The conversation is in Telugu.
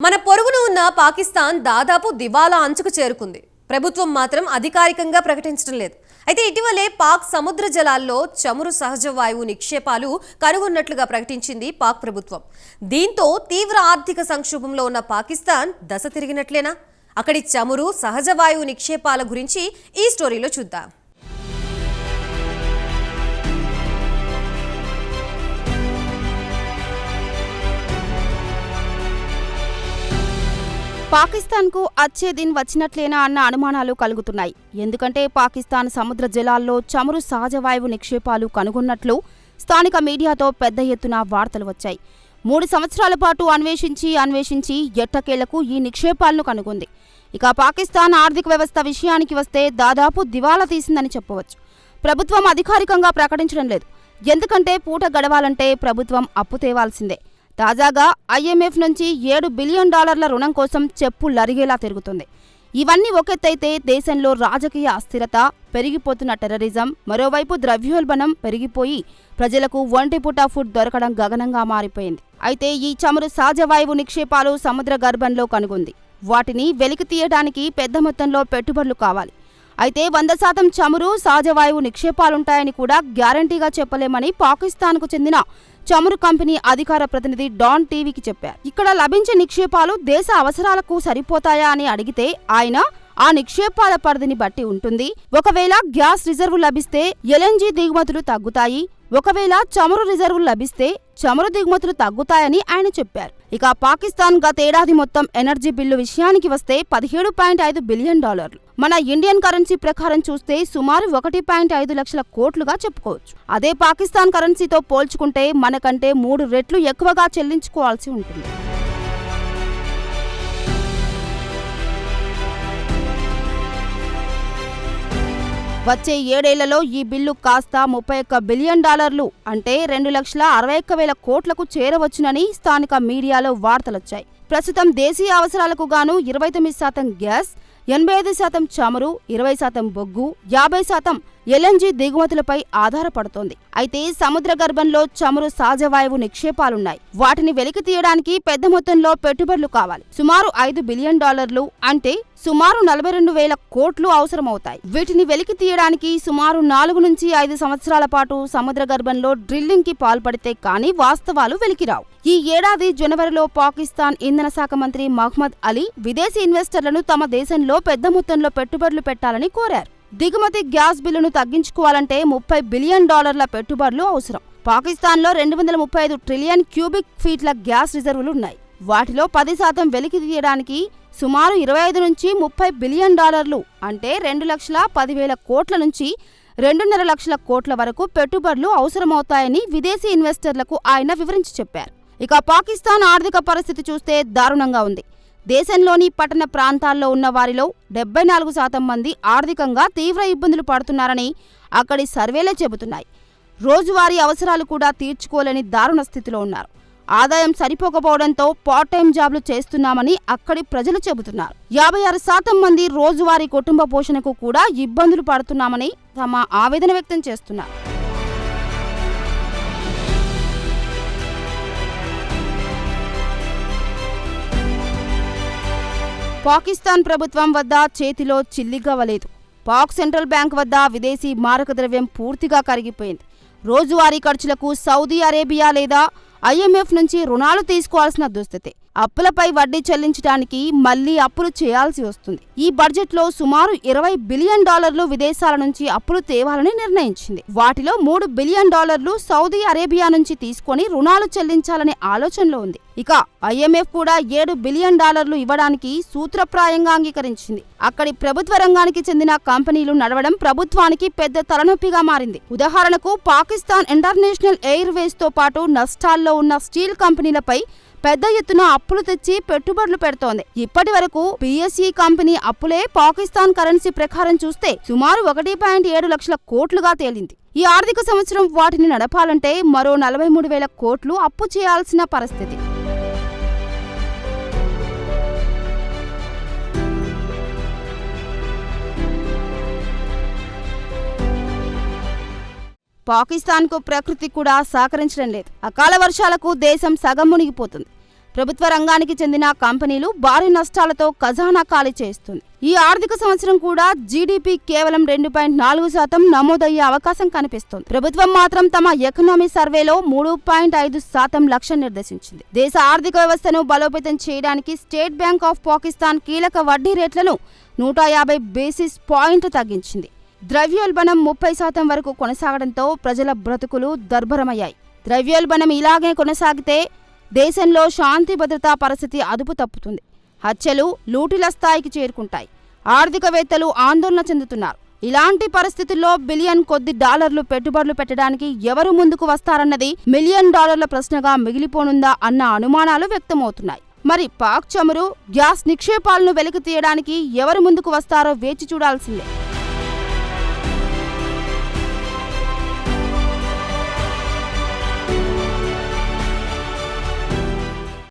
మన పొరుగున ఉన్న పాకిస్తాన్ దాదాపు దివాలా అంచుకు చేరుకుంది. ప్రభుత్వం మాత్రం అధికారికంగా ప్రకటించడం లేదు. అయితే ఇటీవలే పాక్ సముద్ర జలాల్లో చమురు సహజ వాయువు నిక్షేపాలు కనుగొన్నట్లుగా ప్రకటించింది పాక్ ప్రభుత్వం. దీంతో తీవ్ర ఆర్థిక సంక్షోభంలో ఉన్న పాకిస్తాన్ దశ తిరిగినట్లేనా? అక్కడి చమురు సహజ వాయువు నిక్షేపాల గురించి ఈ స్టోరీలో చూద్దాం. పాకిస్తాన్కు అచ్చే దిన్ వచ్చినట్లేనా అన్న అనుమానాలు కలుగుతున్నాయి. ఎందుకంటే పాకిస్తాన్ సముద్ర జలాల్లో చమురు సహజ వాయువు నిక్షేపాలు కనుగొన్నట్లు స్థానిక మీడియాతో పెద్ద ఎత్తున వార్తలు వచ్చాయి. 3 సంవత్సరాల పాటు అన్వేషించి ఎట్టకేలకు ఈ నిక్షేపాలను కనుగొంది. ఇక పాకిస్తాన్ ఆర్థిక వ్యవస్థ విషయానికి వస్తే దాదాపు దివాలా తీసిందని చెప్పవచ్చు. ప్రభుత్వం అధికారికంగా ప్రకటించడం లేదు. ఎందుకంటే పూట గడవాలంటే ప్రభుత్వం అప్పు తేవాల్సిందే. తాజాగా IMF నుంచి $7 బిలియన్ రుణం కోసం చెప్పులరిగేలా తిరుగుతుంది. ఇవన్నీ ఒకెత్తైతే దేశంలో రాజకీయ అస్థిరత, పెరిగిపోతున్న టెర్రరిజం, మరోవైపు ద్రవ్యోల్బణం పెరిగిపోయి ప్రజలకు ఒంటిపూట ఫుడ్ దొరకడం గగనంగా మారిపోయింది. అయితే ఈ చమురు సహజ వాయువు నిక్షేపాలు సముద్ర గర్భంలో కనుగొంది. వాటిని వెలికి తీయడానికి పెద్ద మొత్తంలో పెట్టుబడులు కావాలి. అయితే 100% చమురు సహజ వాయువు నిక్షేపాలుంటాయని కూడా గ్యారంటీగా చెప్పలేమని పాకిస్తాన్కు చెందిన చమురు కంపెనీ అధికార ప్రతినిధి డాన్ టీవీకి చెప్పారు. ఇక్కడ లభించే నిక్షేపాలు దేశ అవసరాలకు సరిపోతాయా అని అడిగితే ఆయన ఆ నిక్షేపాల పరిధిని బట్టి ఉంటుంది. ఒకవేళ గ్యాస్ రిజర్వు లభిస్తే LNG దిగుమతులు తగ్గుతాయి. ఒకవేళ చమురు రిజర్వులు లభిస్తే చమురు దిగుమతులు తగ్గుతాయని ఆయన చెప్పారు. ఇక పాకిస్తాన్ గతేడాది మొత్తం ఎనర్జీ బిల్లు విషయానికి వస్తే $17.5 బిలియన్. మన ఇండియన్ కరెన్సీ ప్రకారం చూస్తే సుమారు 1.5 లక్షల కోట్లుగా చెప్పుకోవచ్చు. అదే పాకిస్తాన్ కరెన్సీతో పోల్చుకుంటే మనకంటే 3 రెట్లు ఎక్కువగా చెల్లించుకోవాల్సి ఉంటుంది. వచ్చే 7 ఏళ్లలో ఈ బిల్లు కాస్త $31 బిలియన్, అంటే 2,61,000 కోట్లకు చేరవచ్చునని స్థానిక మీడియాలో వార్తలొచ్చాయి. ప్రస్తుతం దేశీయ అవసరాలకు గాను 29% గ్యాస్, 85% చమురు, 20% బొగ్గు, 50% LNG దిగుమతులపై ఆధారపడుతోంది. అయితే సముద్ర గర్భంలో చమురు సహజ వాయువు నిక్షేపాలున్నాయి. వాటిని వెలికి తీయడానికి పెద్ద మొత్తంలో పెట్టుబడులు కావాలి. సుమారు $5 బిలియన్, అంటే సుమారు 42,000 కోట్లు అవసరమవుతాయి. వీటిని వెలికి తీయడానికి సుమారు 4 నుంచి 5 సంవత్సరాల పాటు సముద్ర గర్భంలో డ్రిల్లింగ్ కి పాల్పడితే కానీ వాస్తవాలు వెలికిరావు. ఈ ఏడాది జనవరిలో పాకిస్తాన్ ఇంధన శాఖ మంత్రి మహ్మద్ అలీ విదేశీ ఇన్వెస్టర్లను తమ దేశంలో పెద్ద మొత్తంలో పెట్టుబడులు పెట్టాలని కోరారు. దిగుమతి గ్యాస్ బిల్లును తగ్గించుకోవాలంటే $30 బిలియన్ పెట్టుబడులు అవసరం. పాకిస్తాన్లో 235 ట్రిలియన్ క్యూబిక్ ఫీట్ల గ్యాస్ రిజర్వులున్నాయి. వాటిలో 10% వెలికి తీయడానికి సుమారు 25 నుంచి $30 బిలియన్, అంటే 2,10,000 కోట్ల నుంచి 2.5 లక్షల కోట్ల వరకు పెట్టుబడులు అవసరమవుతాయని విదేశీ ఇన్వెస్టర్లకు ఆయన వివరించి చెప్పారు. ఇక పాకిస్తాన్ ఆర్థిక పరిస్థితి చూస్తే దారుణంగా ఉంది. దేశంలోని పట్టణ ప్రాంతాల్లో ఉన్న వారిలో 74% మంది ఆర్థికంగా తీవ్ర ఇబ్బందులు పడుతున్నారని అక్కడి సర్వేలే చెబుతున్నాయి. రోజువారీ అవసరాలు కూడా తీర్చుకోలేని దారుణ స్థితిలో ఉన్నారు. ఆదాయం సరిపోకపోవడంతో పార్ట్ టైం జాబ్లు చేస్తున్నామని అక్కడి ప్రజలు చెబుతున్నారు. 56% మంది రోజువారీ కుటుంబ పోషణకు కూడా ఇబ్బందులు పడుతున్నామని తమ ఆవేదన వ్యక్తం చేస్తున్నారు. పాకిస్తాన్ ప్రభుత్వం వద్ద చేతిలో చిల్లిగవ్వలేదు. పాక్ సెంట్రల్ బ్యాంక్ వద్ద విదేశీ మారక ద్రవ్యం పూర్తిగా కరిగిపోయింది. రోజువారీ ఖర్చులకు సౌదీ అరేబియా లేదా IMF నుంచి రుణాలు తీసుకోవాల్సిన దుస్థితి. అప్పులపై వడ్డీ చెల్లించడానికి మళ్లీ అప్పులు చేయాల్సి వస్తుంది. ఈ బడ్జెట్లో సుమారు $20 బిలియన్ విదేశాల నుంచి అప్పులు తేవాలని నిర్ణయించింది. వాటిలో $3 బిలియన్ సౌదీ అరేబియా నుంచి తీసుకొని రుణాలు చెల్లించాలనే ఆలోచనలో ఉంది. ఇక IMF కూడా $7 బిలియన్ ఇవ్వడానికి సూత్రప్రాయంగా అంగీకరించింది. అక్కడి ప్రభుత్వ రంగానికి చెందిన కంపెనీలు నడవడం ప్రభుత్వానికి పెద్ద తలనొప్పిగా మారింది. ఉదాహరణకు పాకిస్తాన్ ఇంటర్నేషనల్ ఎయిర్వేస్ తో పాటు నష్టాల్లో ఉన్న స్టీల్ కంపెనీలపై పెద్ద ఎత్తున అప్పులు తెచ్చి పెట్టుబడులు పెడుతోంది. ఇప్పటి వరకు PSE కంపెనీ అప్పులే పాకిస్తాన్ కరెన్సీ ప్రకారం చూస్తే సుమారు 1.7 లక్షల కోట్లుగా తేలింది. ఈ ఆర్థిక సంవత్సరం వాటిని నడపాలంటే మరో 43,000 కోట్లు అప్పు చేయాల్సిన పరిస్థితి. పాకిస్తాన్కు ప్రకృతి కూడా సహకరించడం లేదు. అకాల వర్షాలకు దేశం సగం మునిగిపోతుంది. ప్రభుత్వ రంగానికి చెందిన కంపెనీలు భారీ నష్టాలతో ఖజానా ఖాళీ చేస్తుంది. ఈ ఆర్థిక సంవత్సరం కూడా జీడీపీ కేవలం 2.4% నమోదయ్యే అవకాశం కనిపిస్తోంది. ప్రభుత్వం మాత్రం తమ ఎకనామీ సర్వేలో 3.5% లక్ష్యం నిర్దేశించింది. దేశ ఆర్థిక వ్యవస్థను బలోపేతం చేయడానికి స్టేట్ బ్యాంక్ ఆఫ్ పాకిస్తాన్ కీలక వడ్డీ రేట్లను 150 బేసిస్ పాయింట్ తగ్గించింది. ద్రవ్యోల్బణం 30% వరకు కొనసాగడంతో ప్రజల బ్రతుకులు దర్భరమయ్యాయి. ద్రవ్యోల్బణం ఇలాగే కొనసాగితే దేశంలో శాంతి భద్రతా పరిస్థితి అదుపు తప్పుతుంది. హత్యలు, లూటీల స్థాయికి చేరుకుంటాయి. ఆర్థికవేత్తలు ఆందోళన చెందుతున్నారు. ఇలాంటి పరిస్థితుల్లో బిలియన్ కొద్ది డాలర్లు పెట్టుబడులు పెట్టడానికి ఎవరు ముందుకు వస్తారన్నది $1 మిలియన్ ప్రశ్నగా మిగిలిపోనుందా అన్న అనుమానాలు వ్యక్తమవుతున్నాయి. మరి పాక్ చమురు, గ్యాస్ నిక్షేపాలను వెలికి తీయడానికి ఎవరు ముందుకు వస్తారో వేచి చూడాల్సిందే.